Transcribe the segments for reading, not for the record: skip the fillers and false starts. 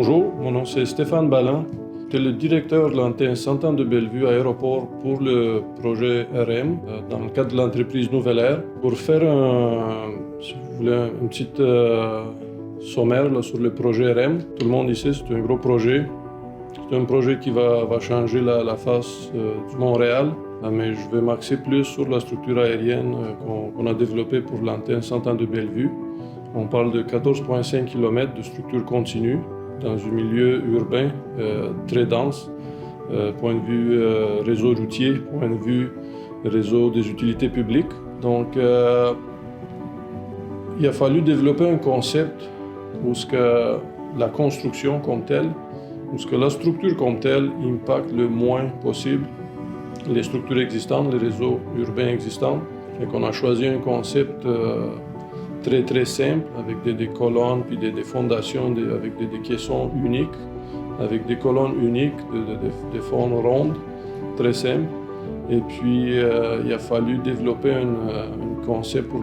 Bonjour, mon nom c'est Stéphane Ballin. J'étais le directeur de l'antenne Sainte-Anne de Bellevue Aéroport pour le projet RM dans le cadre de l'entreprise Nouvelle Air pour faire si vous voulez, un petit sommaire là, sur le projet RM. Tout le monde ici, c'est un gros projet. C'est un projet qui va changer la face du Montréal, mais je vais m'axer plus sur la structure aérienne qu'on a développée pour l'antenne Sainte-Anne de Bellevue. On parle de 14,5 km de structure continue dans un milieu urbain très dense, point de vue réseau routier, point de vue réseau des utilités publiques. Donc, il a fallu développer un concept où la construction comme telle, où la structure comme telle impacte le moins possible les structures existantes, les réseaux urbains existants. Et qu'on a choisi un concept très simple, avec des colonnes, puis des fondations avec des caissons uniques, avec des colonnes uniques, des formes rondes, très simples. Et puis, il a fallu développer un concept pour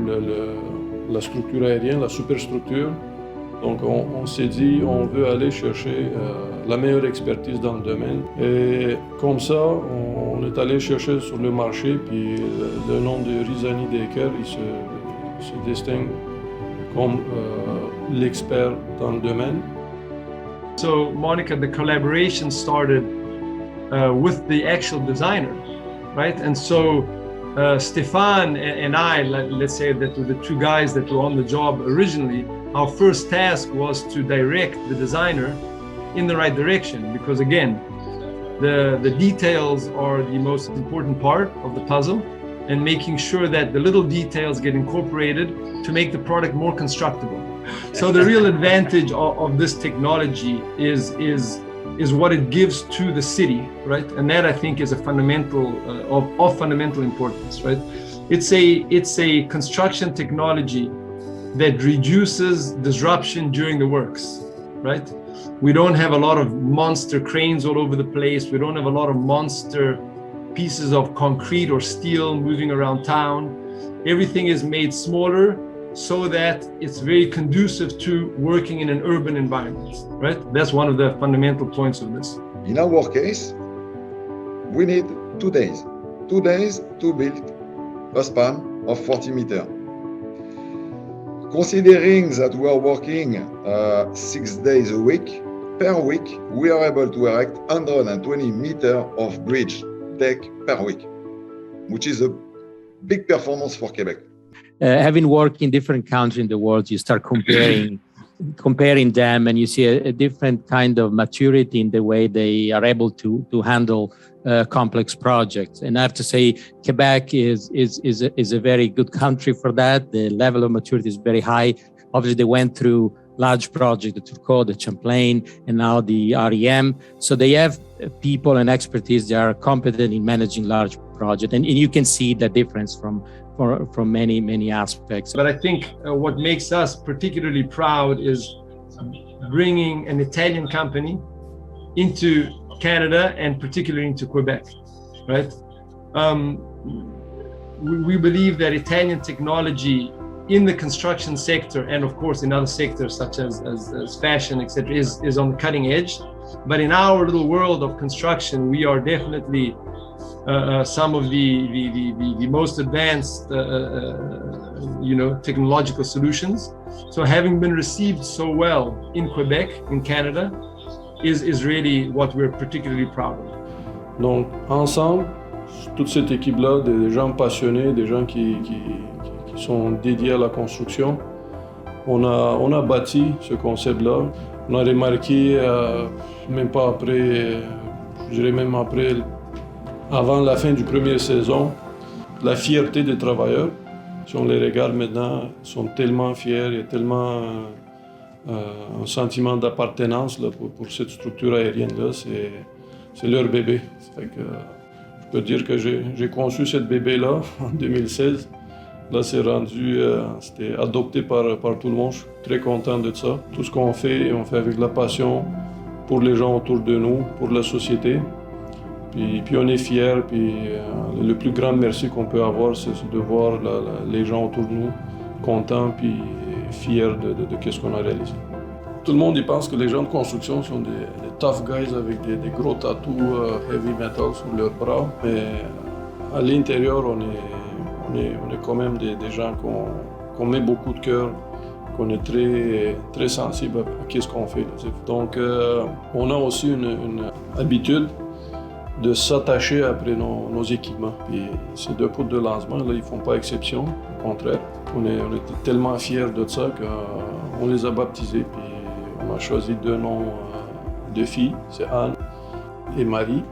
la structure aérienne, la superstructure. Donc, on s'est dit, on veut aller chercher la meilleure expertise dans le domaine. Et comme ça, on est allé chercher sur le marché, puis le nom de Rizani-Decker, il se distingue comme l'expert dans le domaine. So, Monica, the collaboration started with the actual designer, right? And so, Stefan and I, let's say that were the two guys that were on the job originally, our first task was to direct the designer in the right direction, because again, the details are the most important part of the puzzle, and making sure that the little details get incorporated to make the product more constructible. So the real advantage of this technology is what it gives to the city, right? And that I think is a fundamental of fundamental importance, right? It's a construction technology that reduces disruption during the works, right? We don't have a lot of monster cranes all over the place. We don't have a lot of monster pieces of concrete or steel moving around town. Everything is made smaller so that it's very conducive to working in an urban environment, right? That's one of the fundamental points of this. In our case, we need 2 days. 2 days to build a span of 40 meters. Considering that we are working 6 days a week, per week, we are able to erect 120 meters of bridge deck per week, which is a big performance for Quebec. Having worked in different countries in the world, you start comparing them, and you see a different kind of maturity in the way they are able to handle complex projects. And I have to say, Quebec is a very good country for that. The level of maturity is very high. Obviously, they went through large projects, the Turcot, the Champlain, and now the REM. So they have people and expertise that are competent in managing large projects. And you can see the difference from many aspects. But I think what makes us particularly proud is bringing an Italian company into Canada and particularly into Quebec, right? We believe that Italian technology in the construction sector, and of course in other sectors such as fashion, etc., is on the cutting edge. But in our little world of construction, we are definitely some of the most advanced, technological solutions. So having been received so well in Quebec, in Canada, is really what we're particularly proud of. Donc, ensemble, toute cette équipe-là, des gens passionnés, des gens qui sont dédiés à la construction, on a bâti ce concept-là. On a remarqué, même pas après, je dirais même avant la fin du première saison, la fierté des travailleurs. Si on les regarde maintenant, ils sont tellement fiers, il y a tellement un sentiment d'appartenance là, pour cette structure aérienne-là, c'est leur bébé. Ça fait que, je peux dire que j'ai conçu cette bébé-là en 2016. Là, c'est rendu, c'était adopté par tout le monde. Je suis très content de ça. Tout ce qu'on fait, on fait avec la passion pour les gens autour de nous, pour la société. Puis on est fiers. Puis le plus grand merci qu'on peut avoir, c'est de voir les gens autour de nous contents puis fiers de ce qu'on a réalisé. Tout le monde il pense que les gens de construction sont des tough guys avec des gros tatous heavy metal sur leurs bras, mais à l'intérieur, on est quand même des gens qu'on met beaucoup de cœur, qu'on est très sensible à ce qu'on fait. Donc, on a aussi une habitude de s'attacher après nos équipements. Et ces 2 poutres de lancement, là, ils ne font pas exception, au contraire. On était tellement fiers de ça qu'on les a baptisés. Puis on a choisi 2 noms de filles, c'est Anne et Marie.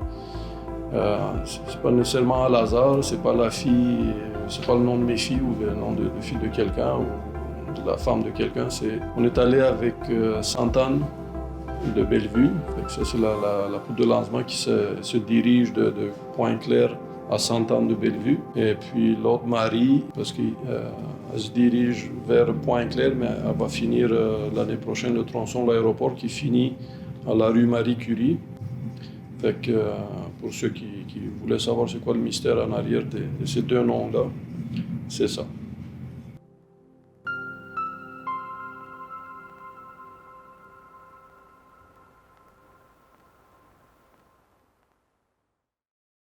C'est pas nécessairement à hasard, c'est pas la fille, c'est pas le nom de mes filles ou le nom de fille de quelqu'un ou de la femme de quelqu'un. On est allé avec Sainte-Anne de Bellevue. Ça, c'est la poutre de lancement qui se dirige de Pointe-Claire à Sainte-Anne de Bellevue. Et puis l'autre, Marie, parce qu'elle se dirige vers Pointe-Claire, mais elle va finir l'année prochaine le tronçon de l'aéroport qui finit à la rue Marie-Curie. Fait que, pour ceux qui voulaient savoir c'est quoi le mystère en arrière de ces 2 noms-là, c'est ça.